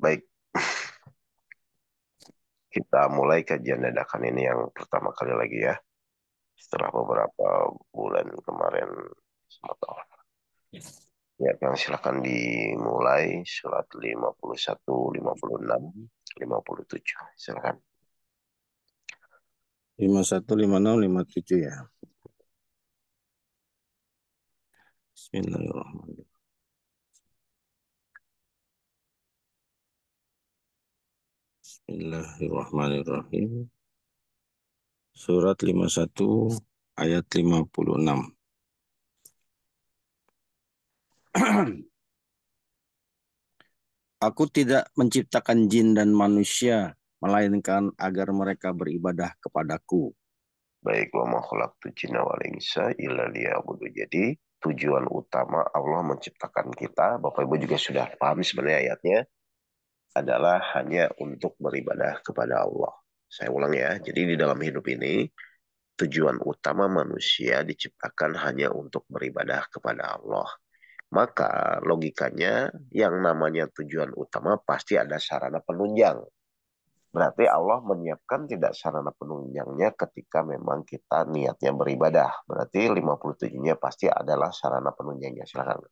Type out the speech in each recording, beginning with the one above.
Baik, kita mulai kajian dadakan ini yang pertama kali lagi ya. Setelah beberapa bulan kemarin. Semata. Ya, Kang, silakan dimulai surat 51, 56, 57. Silakan. 51, 56, 57 ya. Bismillahirrahmanirrahim. Bismillahirrahmanirrahim. Surat 51 ayat 56. Aku tidak menciptakan jin dan manusia, melainkan agar mereka beribadah kepadaku. Baik, wa ma khalaqtu jinna wal insa illa liya'budu. Jadi, tujuan utama Allah menciptakan kita, Bapak Ibu juga sudah paham sebenarnya ayatnya, adalah hanya untuk beribadah kepada Allah. Saya ulang ya. Jadi di dalam hidup ini, tujuan utama manusia diciptakan hanya untuk beribadah kepada Allah. Maka logikanya yang namanya tujuan utama pasti ada sarana penunjang. Berarti Allah menyiapkan tidak sarana penunjangnya ketika memang kita niatnya beribadah. Berarti 57-nya pasti adalah sarana penunjangnya. Silakan.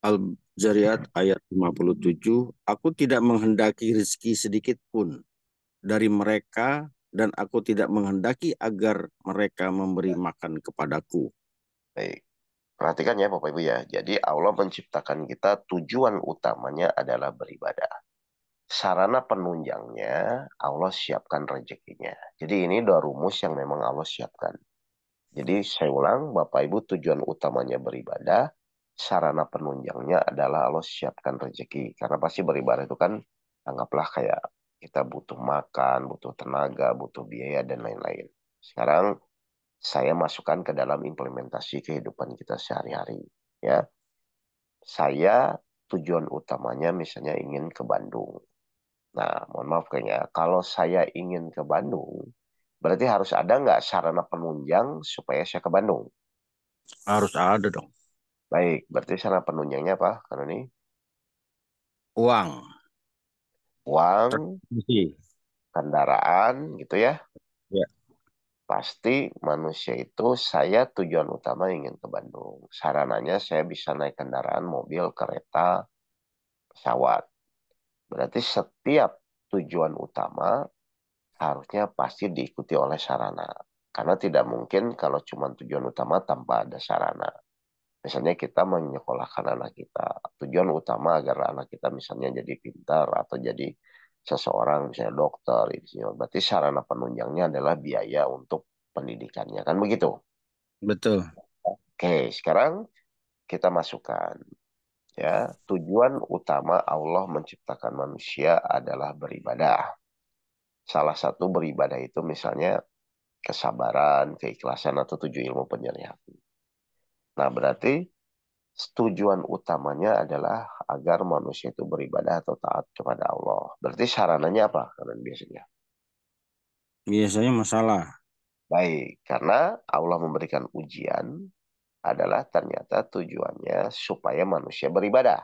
Al-Zariyat ayat 57. Aku tidak menghendaki rezeki sedikit pun dari mereka, dan aku tidak menghendaki agar mereka memberi makan kepadaku. Baik. Perhatikan ya Bapak Ibu ya. Jadi Allah menciptakan kita tujuan utamanya adalah beribadah. Sarana penunjangnya Allah siapkan rezekinya. Jadi ini dua rumus yang memang Allah siapkan. Jadi saya ulang, Bapak Ibu, tujuan utamanya beribadah, sarana penunjangnya adalah Allah siapkan rezeki. Karena pasti beribadah itu kan anggaplah kayak kita butuh makan, butuh tenaga, butuh biaya dan lain-lain. Sekarang saya masukkan ke dalam implementasi kehidupan kita sehari-hari. Ya, saya tujuan utamanya misalnya ingin ke Bandung. Nah, mohon maaf kayaknya, kalau saya ingin ke Bandung, berarti harus ada nggak sarana penunjang supaya saya ke Bandung? Harus ada dong. Baik, berarti sarana penunjangnya apa? Karena ini Uang. uang, Transportasi. kendaraan, gitu ya. Ya, Pasti manusia itu saya tujuan utama ingin ke Bandung. Sarananya saya bisa naik kendaraan, mobil, kereta, pesawat. Berarti setiap tujuan utama harusnya pasti diikuti oleh sarana. Karena tidak mungkin kalau cuma tujuan utama tanpa ada sarana. Misalnya kita menyekolahkan anak kita. Tujuan utama agar anak kita misalnya jadi pintar atau jadi seseorang, misalnya dokter, insinyur. Berarti sarana penunjangnya adalah biaya untuk pendidikannya. Kan begitu? betul. Oke, sekarang kita masukkan. Ya, tujuan utama Allah menciptakan manusia adalah beribadah. Salah satu beribadah itu misalnya kesabaran, keikhlasan, atau tujuh ilmu penjelasan. Nah, berarti tujuan utamanya adalah agar manusia itu beribadah atau taat kepada Allah. Berarti sarananya apa? Karena biasanya. Biasanya masalah. Baik, karena Allah memberikan ujian adalah ternyata tujuannya supaya manusia beribadah.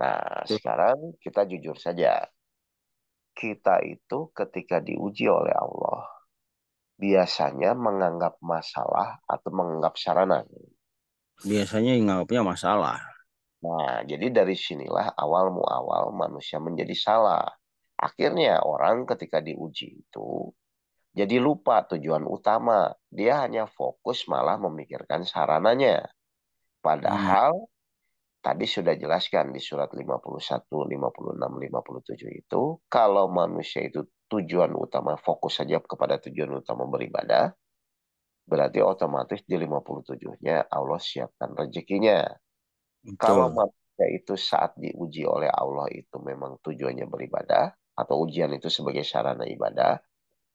Nah, sekarang kita jujur saja. Kita itu ketika diuji oleh Allah, biasanya menganggap masalah atau menganggap sarana. Biasanya yang nganggapnya masalah. Nah, jadi dari sinilah awal muawal manusia menjadi salah. Akhirnya orang ketika diuji itu jadi lupa tujuan utama. Dia hanya fokus malah memikirkan sarananya. Hmm, Padahal tadi sudah jelaskan di surat 51, 56, 57 itu, kalau manusia itu tujuan utama fokus saja kepada tujuan utama beribadah, berarti otomatis di 57-nya Allah siapkan rezekinya. Kalau betul. manusia itu saat diuji oleh Allah itu memang tujuannya beribadah, atau ujian itu sebagai sarana ibadah,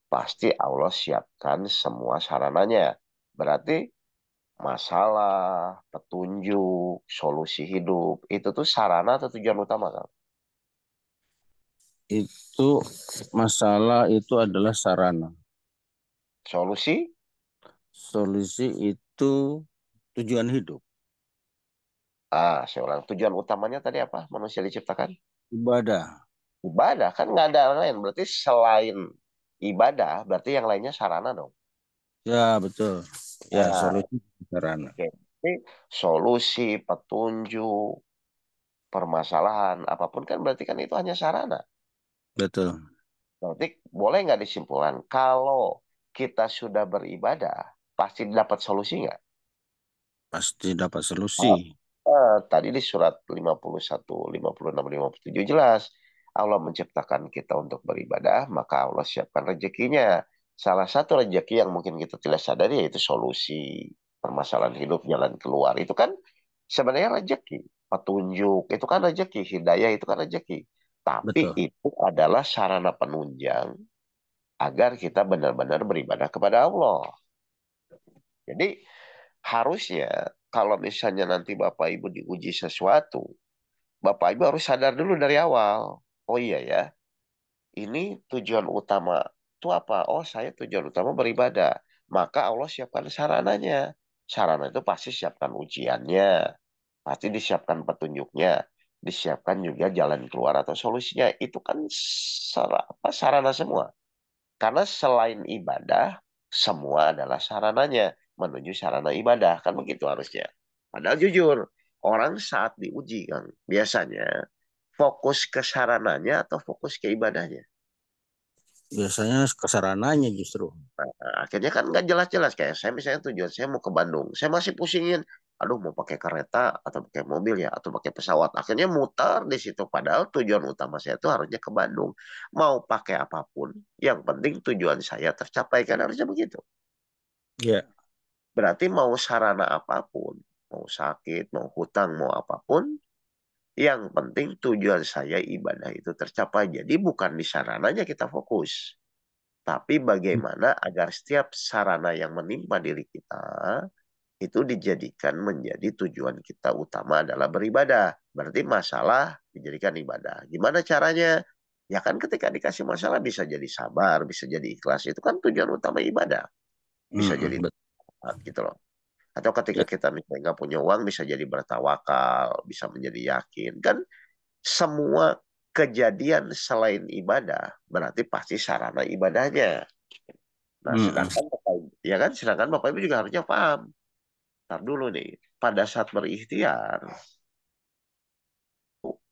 pasti Allah siapkan semua sarananya. Berarti masalah, petunjuk, solusi hidup, itu tuh sarana atau tujuan utama kan? Itu masalah itu adalah sarana. Solusi Solusi itu tujuan hidup. Saya ulang. Tujuan utamanya tadi apa? Manusia diciptakan? Ibadah. Ibadah. Kan nggak ada yang lain. Berarti selain ibadah, berarti yang lainnya sarana dong. Ya, betul. Ya, Nah, solusi sarana. oke. Ini solusi, petunjuk, permasalahan, apapun kan berarti kan itu hanya sarana. Betul. Berarti boleh nggak disimpulkan, kalau kita sudah beribadah, pasti dapat solusi nggak? Pasti dapat solusi. Oh, tadi di surat 51, 56, 57 jelas. Allah menciptakan kita untuk beribadah, maka Allah siapkan rezekinya. Salah satu rezeki yang mungkin kita tidak sadari yaitu solusi permasalahan hidup, jalan keluar. Itu kan sebenarnya rezeki. Petunjuk, itu kan rezeki. Hidayah, itu kan rezeki. Tapi Betul. itu adalah sarana penunjang agar kita benar-benar beribadah kepada Allah. Jadi harusnya kalau misalnya nanti Bapak Ibu diuji sesuatu, Bapak Ibu harus sadar dulu dari awal. Oh iya ya, ini tujuan utama itu apa? Oh, saya tujuan utama beribadah. Maka Allah siapkan sarananya. Sarana itu pasti siapkan ujiannya, pasti disiapkan petunjuknya, disiapkan juga jalan keluar atau solusinya. Itu kan sarana semua. Karena selain ibadah, semua adalah sarananya menuju sarana ibadah. Kan begitu harusnya. Padahal jujur, orang saat diuji kan biasanya fokus ke sarananya atau fokus ke ibadahnya. Biasanya kesarananya justru. Nah, akhirnya kan nggak jelas-jelas. Kayak saya misalnya tujuan saya mau ke Bandung. Saya masih pusingin, aduh mau pakai kereta atau pakai mobil ya, atau pakai pesawat. Akhirnya mutar di situ. Padahal tujuan utama saya itu harusnya ke Bandung. Mau pakai apapun, yang penting tujuan saya tercapai. Kan harusnya begitu. Ya. Berarti mau sarana apapun, mau sakit, mau hutang, mau apapun, yang penting tujuan saya ibadah itu tercapai. Jadi bukan di sarananya kita fokus, tapi bagaimana agar setiap sarana yang menimpa diri kita itu dijadikan menjadi tujuan kita utama adalah beribadah. Berarti masalah dijadikan ibadah. Gimana caranya? Ya kan ketika dikasih masalah bisa jadi sabar, bisa jadi ikhlas. Itu kan tujuan utama ibadah. Bisa jadi Betul. gitu loh. Atau ketika Ya. kita misalnya nggak punya uang bisa jadi bertawakal, bisa menjadi yakin. Kan semua kejadian selain ibadah berarti pasti sarana ibadahnya. Nah, Mm-mm. sedangkan ya kan, sedangkan Bapak Ibu juga harusnya paham. Ntar dulu nih, pada saat berikhtiar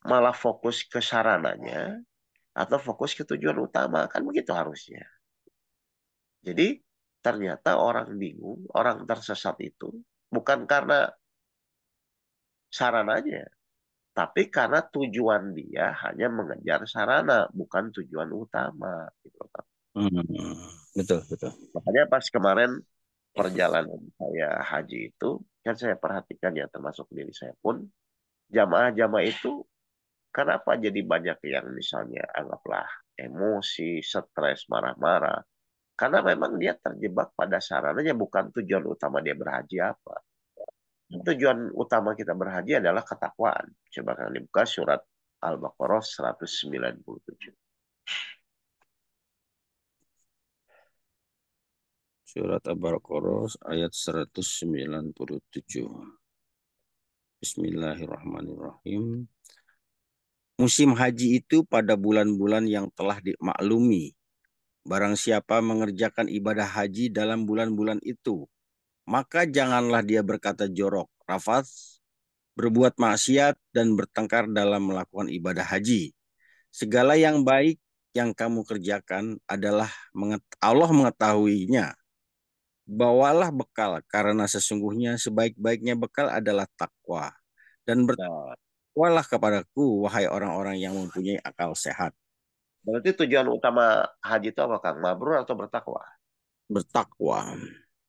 malah fokus ke sarananya atau fokus ke tujuan utama kan begitu harusnya. Jadi ternyata orang bingung, orang tersesat itu bukan karena sarananya, tapi karena tujuan dia hanya mengejar sarana, bukan tujuan utama. Gitu, Pak. Mm. Betul, betul. Makanya pas kemarin perjalanan saya haji itu, kan saya perhatikan ya termasuk diri saya pun, jamaah-jamaah itu kenapa jadi banyak yang misalnya anggaplah emosi, stres, marah-marah. Karena memang dia terjebak pada sarananya bukan tujuan utama dia berhaji apa. Tujuan utama kita berhaji adalah ketakwaan. Coba kalian dibuka surat Al-Baqarah 197. Surat Al-Baqarah ayat 197. Bismillahirrahmanirrahim. Musim haji itu pada bulan-bulan yang telah dimaklumi. Barang siapa mengerjakan ibadah haji dalam bulan-bulan itu, maka janganlah dia berkata jorok, rafats, berbuat maksiat, dan bertengkar dalam melakukan ibadah haji. Segala yang baik yang kamu kerjakan adalah Allah mengetahuinya. Bawalah bekal, karena sesungguhnya sebaik-baiknya bekal adalah takwa. Dan Nah, bertakwalah kepadaku, wahai orang-orang yang mempunyai akal sehat. berarti tujuan utama haji itu apa, Kang? Mabrur atau bertakwa? Bertakwa.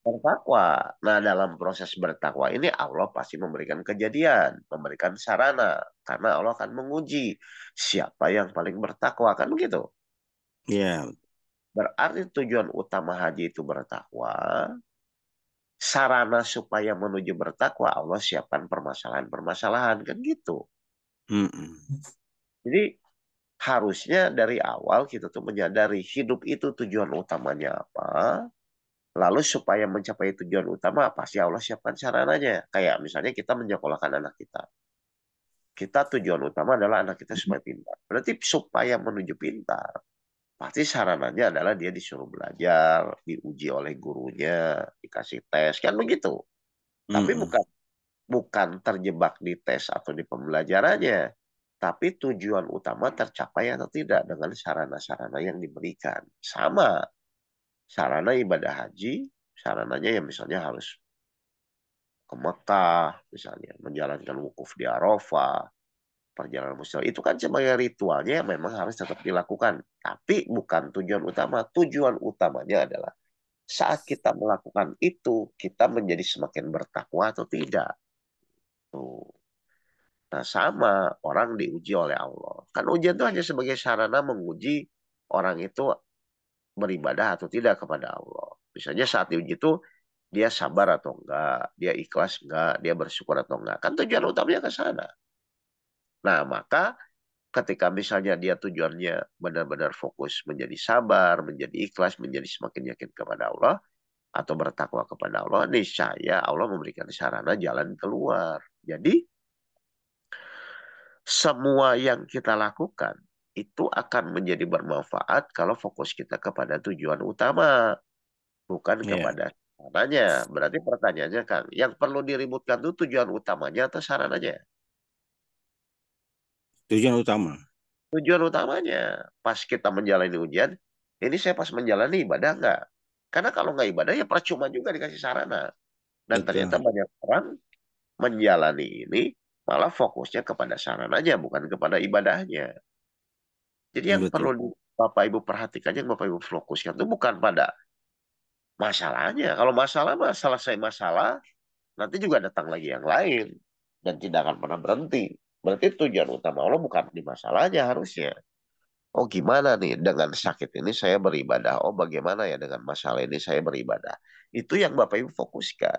Bertakwa. Nah, dalam proses bertakwa ini Allah pasti memberikan kejadian, memberikan sarana. Karena Allah akan menguji siapa yang paling bertakwa. Kan begitu? Ya, Berarti tujuan utama haji itu bertakwa. Sarana supaya menuju bertakwa, Allah siapkan permasalahan-permasalahan. Kan gitu. mm-mm. Jadi harusnya dari awal kita tuh menyadari hidup itu tujuan utamanya apa. Lalu supaya mencapai tujuan utama, pasti Allah siapkan sarananya. Kayak misalnya kita menyekolahkan anak kita. Kita tujuan utama adalah anak kita supaya pintar. Berarti supaya menuju pintar, pasti sarananya adalah dia disuruh belajar, diuji oleh gurunya, dikasih tes, kan begitu. Tapi Mm-mm. bukan bukan terjebak di tes atau di pembelajarannya, tapi tujuan utama tercapai atau tidak dengan sarana-sarana yang diberikan. Sama, sarana ibadah haji, sarananya ya misalnya harus ke Mekah, misalnya menjalankan wukuf di Arafah, perjalanan Musdalifah itu kan sebagai ritualnya yang memang harus tetap dilakukan. Tapi bukan tujuan utama. Tujuan utamanya adalah saat kita melakukan itu, kita menjadi semakin bertakwa atau tidak. Tuh. Nah, sama orang diuji oleh Allah. Kan ujian itu hanya sebagai sarana menguji orang itu beribadah atau tidak kepada Allah. Misalnya saat diuji itu dia sabar atau enggak, dia ikhlas enggak, dia bersyukur atau enggak. Kan tujuan utamanya ke sana. Nah, maka ketika misalnya dia tujuannya benar-benar fokus menjadi sabar, menjadi ikhlas, menjadi semakin yakin kepada Allah, atau bertakwa kepada Allah, niscaya Allah memberikan sarana jalan keluar. Jadi, semua yang kita lakukan itu akan menjadi bermanfaat kalau fokus kita kepada tujuan utama, bukan Ya, kepada sarananya. Berarti pertanyaannya, Kang, yang perlu diributkan itu tujuan utamanya atau sarananya? tujuan utama. Tujuan utamanya, pas kita menjalani ujian, ini saya pas menjalani ibadah nggak? Karena kalau nggak ibadah ya percuma juga dikasih sarana. Dan ternyata Betul, banyak orang menjalani ini malah fokusnya kepada sarananya, bukan kepada ibadahnya. Jadi yang perlu betul. Bapak Ibu perhatikan, yang Bapak Ibu fokuskan itu bukan pada masalahnya. Kalau masalah mah selesai masalah, nanti juga datang lagi yang lain. Dan tidak akan pernah berhenti. Berarti tujuan utama Allah bukan di masalahnya harusnya. Oh gimana nih dengan sakit ini saya beribadah. Oh bagaimana ya dengan masalah ini saya beribadah. Itu yang Bapak Ibu fokuskan.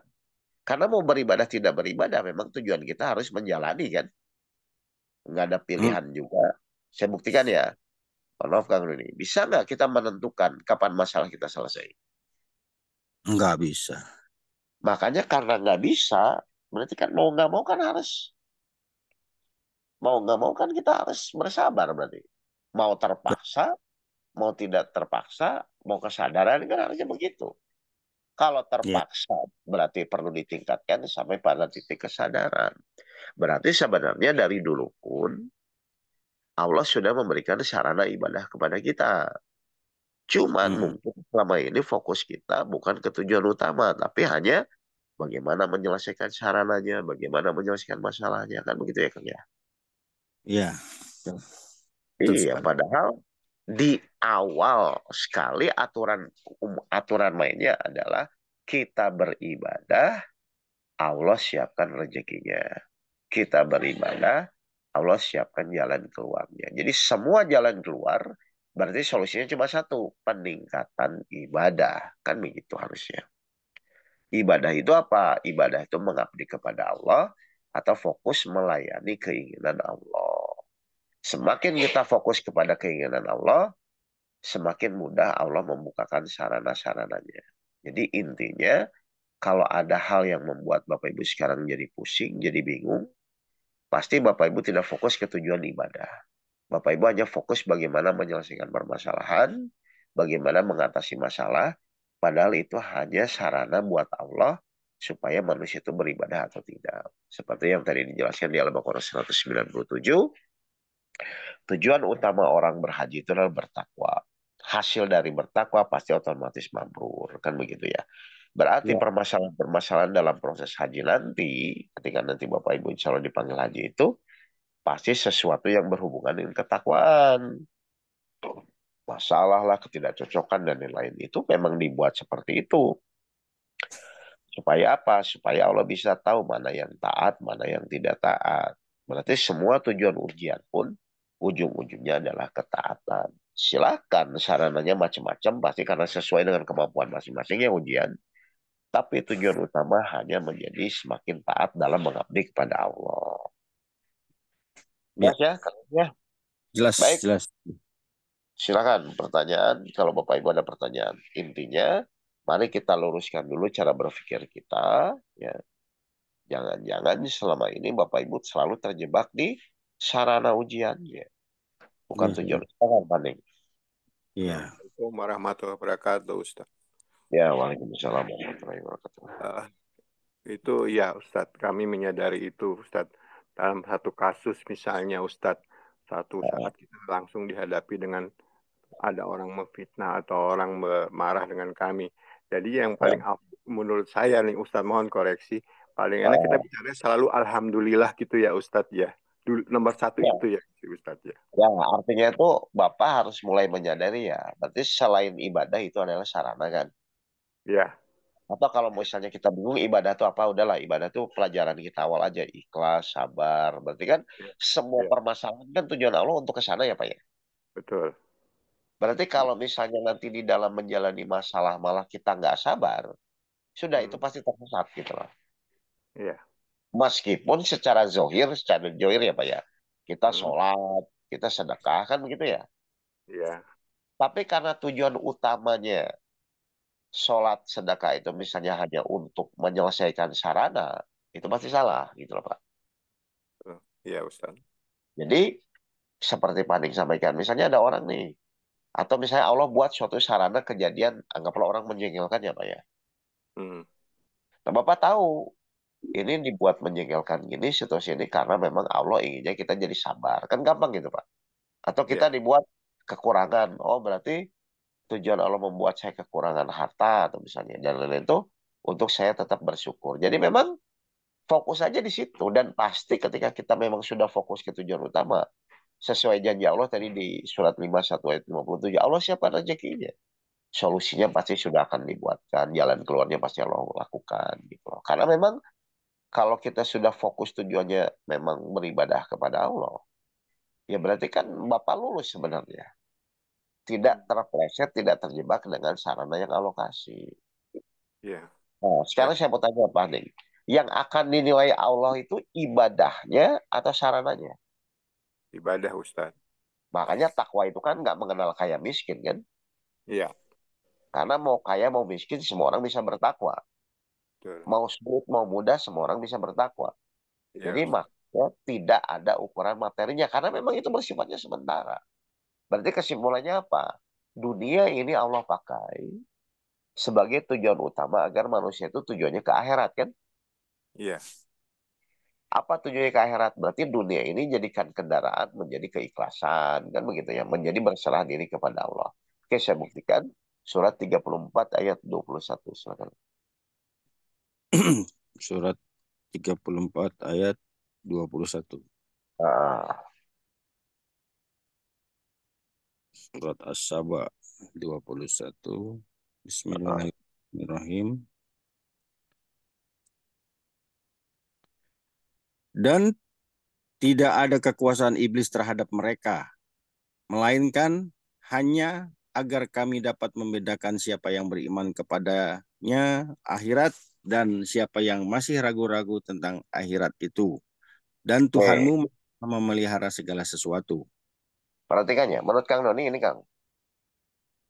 Karena mau beribadah tidak beribadah memang tujuan kita harus menjalani kan. Nggak ada Mm, pilihan juga. Saya buktikan ya. Maaf Kang Rudi. Bisa nggak kita menentukan kapan masalah kita selesai? nggak bisa. Makanya karena nggak bisa, berarti kan mau nggak mau kan harus. Mau nggak mau kan kita harus bersabar berarti. Mau terpaksa, mau tidak terpaksa, mau kesadaran kan harusnya begitu. Kalau Ya, terpaksa berarti perlu ditingkatkan sampai pada titik kesadaran. Berarti sebenarnya dari dulu pun Allah sudah memberikan sarana ibadah kepada kita. Cuman mm-mm. mungkin selama ini fokus kita bukan ke tujuan utama, tapi hanya bagaimana menyelesaikan sarananya, bagaimana menyelesaikan masalahnya. Kan begitu ya Kang ya? Ya, betul Iya, sekali. padahal di awal sekali aturan mainnya adalah kita beribadah, Allah siapkan rezekinya. Kita beribadah, Allah siapkan jalan keluarnya. Jadi semua jalan keluar berarti solusinya cuma satu, peningkatan ibadah. Kan begitu harusnya. Ibadah itu apa? Ibadah itu mengabdi kepada Allah atau fokus melayani keinginan Allah. Semakin kita fokus kepada keinginan Allah, semakin mudah Allah membukakan sarana-sarananya. Jadi intinya, kalau ada hal yang membuat Bapak Ibu sekarang jadi pusing, jadi bingung, pasti Bapak Ibu tidak fokus ke tujuan ibadah. Bapak Ibu hanya fokus bagaimana menyelesaikan permasalahan, bagaimana mengatasi masalah, padahal itu hanya sarana buat Allah supaya manusia itu beribadah atau tidak. Seperti yang tadi dijelaskan di Al-Baqarah 197, tujuan utama orang berhaji itu adalah bertakwa. Hasil dari bertakwa pasti otomatis mabrur, kan begitu ya. Berarti Ya, permasalahan-permasalahan dalam proses haji nanti, ketika nanti Bapak Ibu insya Allah dipanggil haji itu, pasti sesuatu yang berhubungan dengan ketakwaan. Masalah lah, ketidakcocokan dan lain-lain itu memang dibuat seperti itu. Supaya apa? Supaya Allah bisa tahu mana yang taat, mana yang tidak taat. Berarti semua tujuan ujian pun ujung-ujungnya adalah ketaatan. Silakan sarananya macam-macam, pasti karena sesuai dengan kemampuan masing-masing ya ujian. Tapi tujuan utama hanya menjadi semakin taat dalam mengabdi kepada Allah. ya, Jelas ya, Kang? Ya. jelas, Baik, jelas. silakan pertanyaan. Kalau Bapak Ibu ada pertanyaan, intinya mari kita luruskan dulu cara berpikir kita. Ya. Jangan-jangan selama ini Bapak Ibu selalu terjebak di sarana ujiannya, bukan Iya, tujuan utama paling. iya. Assalamualaikum warahmatullahi wabarakatuh, Ustaz. Ya, waalaikumsalam warahmatullahi wabarakatuh. Eh, itu ya, Ustadz, kami menyadari itu, Ustadz. Dalam satu kasus misalnya, Ustadz, satu saat kita langsung dihadapi dengan ada orang memfitnah atau orang marah dengan kami. Jadi yang paling menurut saya nih, Ustadz, mohon koreksi, paling enak kita bicara selalu Alhamdulillah gitu ya, Ustadz ya. Nomor satu Ya, itu ya, Ustadz ya. ya, artinya itu Bapak harus mulai menyadari ya. Berarti selain ibadah itu adalah sarana kan. Ya, Atau kalau misalnya kita bingung ibadah itu apa, udahlah ibadah itu pelajaran kita awal aja, ikhlas, sabar. Berarti kan ya, semua ya, permasalahan kan tujuan Allah untuk ke sana ya Pak ya. betul. Berarti kalau misalnya nanti di dalam menjalani masalah malah kita nggak sabar, sudah itu Hmm, pasti tersesat gitu loh. ya, Meskipun secara zohir ya Pak ya, kita hmm, sholat, kita sedekah kan begitu ya. ya, Tapi karena tujuan utamanya sholat sedekah itu misalnya hanya untuk menyelesaikan sarana, itu pasti salah gitu loh Pak. betul. Ya, Ustadz. Jadi seperti Pak Ning sampaikan, misalnya ada orang nih, atau misalnya Allah buat suatu sarana kejadian, anggaplah orang menjengkelkan ya Pak ya. Hmm, Nah Bapak tahu, ini dibuat menjengkelkan gini, situasi ini karena memang Allah inginnya kita jadi sabar. Kan gampang gitu Pak. Atau kita ya, dibuat kekurangan. Oh berarti tujuan Allah membuat saya kekurangan harta atau misalnya dan lain-lain itu untuk saya tetap bersyukur. Jadi memang fokus aja di situ dan pasti ketika kita memang sudah fokus ke tujuan utama sesuai janji Allah tadi di surat 51 ayat 57 Allah siapkan rezekinya. Solusinya pasti sudah akan dibuatkan, jalan keluarnya pasti Allah lakukan gitu loh. Karena memang kalau kita sudah fokus tujuannya memang beribadah kepada Allah, ya berarti kan Bapak lulus sebenarnya. Tidak hmm, terpleset, tidak terjebak dengan sarana yang Allah kasih. ya, Nah, ya. sekarang saya mau tanya Pak Ning, yang akan dinilai Allah itu ibadahnya atau sarananya? Ibadah, Ustadz. Makanya takwa itu kan nggak mengenal kaya miskin kan? Iya, Karena mau kaya mau miskin semua orang bisa bertakwa. betul. Mau sulit mau mudah semua orang bisa bertakwa. Iya, Jadi Ustadz. makanya tidak ada ukuran materinya karena memang itu bersifatnya sementara. Berarti kesimpulannya apa? Dunia ini Allah pakai sebagai tujuan utama agar manusia itu tujuannya ke akhirat kan? Iya, Apa tujuannya ke akhirat? Berarti dunia ini jadikan kendaraan menjadi keikhlasan kan begitu ya, menjadi berserah diri kepada Allah. Oke, saya buktikan surat 34 ayat 21. Silakan. Surat 34 ayat 21. Ah, Surat As-Saba 21. ah. Bismillahirrahmanirrahim. Dan tidak ada kekuasaan iblis terhadap mereka, melainkan hanya agar kami dapat membedakan siapa yang beriman kepadanya akhirat dan siapa yang masih ragu-ragu tentang akhirat itu. Dan Oke, Tuhanmu memelihara segala sesuatu. perhatikan ya. Menurut Kang Doni ini Kang,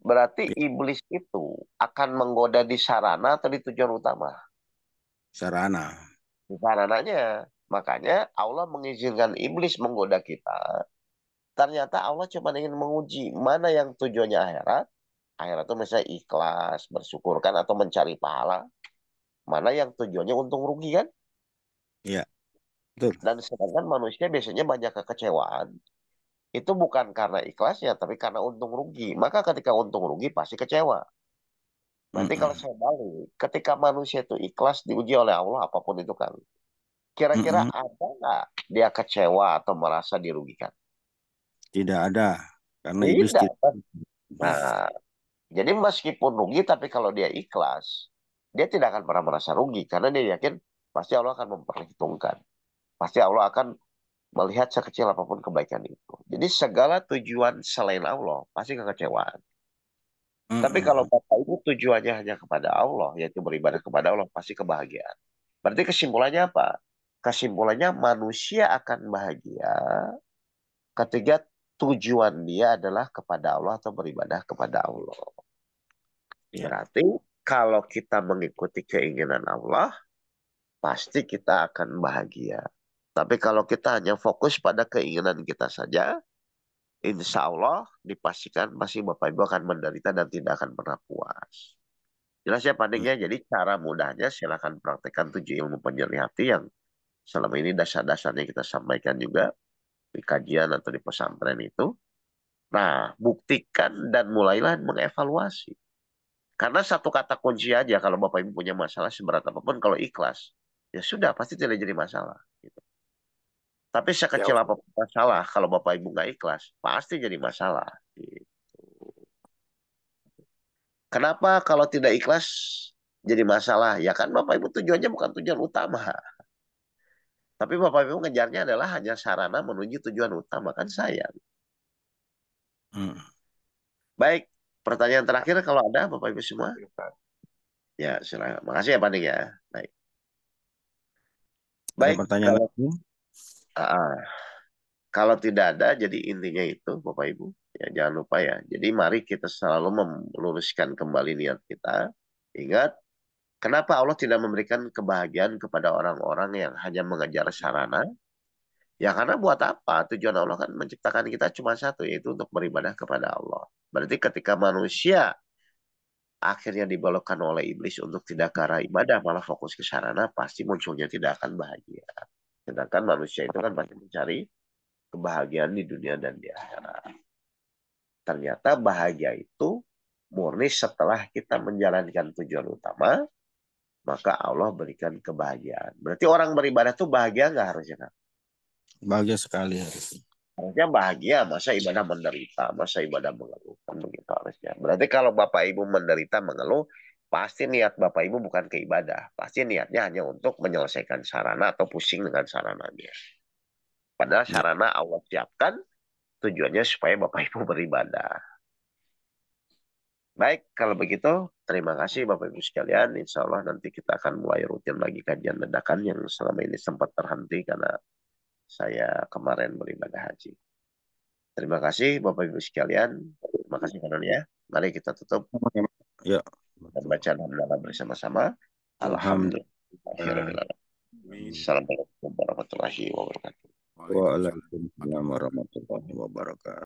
berarti iblis itu akan menggoda di sarana atau di tujuan utama? Sarana. Di sarananya. Makanya Allah mengizinkan iblis menggoda kita. Ternyata Allah cuma ingin menguji mana yang tujuannya akhirat. Akhirat itu misalnya ikhlas, bersyukur kan, atau mencari pahala. Mana yang tujuannya untung rugi kan? Ya, betul. Dan sedangkan manusia biasanya banyak kekecewaan. Itu bukan karena ikhlasnya, tapi karena untung rugi. Maka ketika untung rugi pasti kecewa. Berarti kalau Mm-mm. saya balik, ketika manusia itu ikhlas diuji oleh Allah apapun itu kan. Kira-kira Mm-mm. ada nggak dia kecewa atau merasa dirugikan? Tidak ada. Karena iblis Tidak. tidak. Nah, jadi meskipun rugi, tapi kalau dia ikhlas, dia tidak akan pernah merasa rugi. Karena dia yakin pasti Allah akan memperhitungkan. Pasti Allah akan melihat sekecil apapun kebaikan itu. Jadi segala tujuan selain Allah pasti kekecewaan. Tapi kalau Mm-mm. Bapak Ibu tujuannya hanya kepada Allah, yaitu beribadah kepada Allah, pasti kebahagiaan. Berarti kesimpulannya apa? Kesimpulannya manusia akan bahagia ketika tujuan dia adalah kepada Allah atau beribadah kepada Allah. Ya. Berarti kalau kita mengikuti keinginan Allah, pasti kita akan bahagia. Tapi kalau kita hanya fokus pada keinginan kita saja, insya Allah dipastikan pasti Bapak Ibu akan menderita dan tidak akan pernah puas. Jelas ya Pandingnya, jadi cara mudahnya silakan praktekkan 7 ilmu penjernih hati yang selama ini dasar-dasarnya kita sampaikan juga di kajian atau di pesantren itu. Nah, buktikan dan mulailah mengevaluasi. Karena satu kata kunci aja kalau Bapak Ibu punya masalah seberat apapun, kalau ikhlas, ya sudah pasti tidak jadi masalah. Gitu. Tapi Ya, sekecil apapun masalah, kalau Bapak Ibu nggak ikhlas, pasti jadi masalah. Gitu. Kenapa kalau tidak ikhlas jadi masalah? Ya kan Bapak Ibu tujuannya bukan tujuan utama. Tapi Bapak Ibu ngejarnya adalah hanya sarana menuju tujuan utama. Kan sayang. Hmm. Baik, pertanyaan terakhir kalau ada Bapak Ibu semua. Ustaz. Ya, silakan. Makasih ya Panik ya. Baik. Ada Baik, pertanyaan lagi? ah, kalau tidak ada, jadi intinya itu Bapak Ibu. Ya, jangan lupa ya. Jadi mari kita selalu meluruskan kembali niat kita. Ingat, kenapa Allah tidak memberikan kebahagiaan kepada orang-orang yang hanya mengejar sarana? Ya karena buat apa? Tujuan Allah kan menciptakan kita cuma satu, yaitu untuk beribadah kepada Allah. Berarti ketika manusia akhirnya dibelokkan oleh iblis untuk tidak ke arah ibadah, malah fokus ke sarana, pasti munculnya tidak akan bahagia. Sedangkan manusia itu kan pasti mencari kebahagiaan di dunia dan di akhirat. Ternyata bahagia itu murni setelah kita menjalankan tujuan utama, maka Allah berikan kebahagiaan. Berarti orang beribadah tuh bahagia nggak harusnya kan? Bahagia sekali harusnya. Harusnya bahagia, masa ibadah menderita, masa ibadah mengeluh. Kan begitu harusnya. Berarti kalau Bapak Ibu menderita mengeluh, pasti niat Bapak Ibu bukan ke ibadah. Pasti niatnya hanya untuk menyelesaikan sarana atau pusing dengan sarananya. Padahal Ya. sarana Allah siapkan tujuannya supaya Bapak Ibu beribadah. Baik, kalau begitu terima kasih Bapak Ibu sekalian. Insya Allah nanti kita akan mulai rutin lagi kajian dadakan yang selama ini sempat terhenti karena saya kemarin beribadah haji. Terima kasih Bapak Ibu sekalian. Terima kasih Kanon ya. Mari kita tutup Ya. dan baca alhamdulillah bersama-sama. Alhamdulillah. Alhamdulillah. Assalamualaikum warahmatullahi wabarakatuh. Waalaikumsalam warahmatullahi wabarakatuh.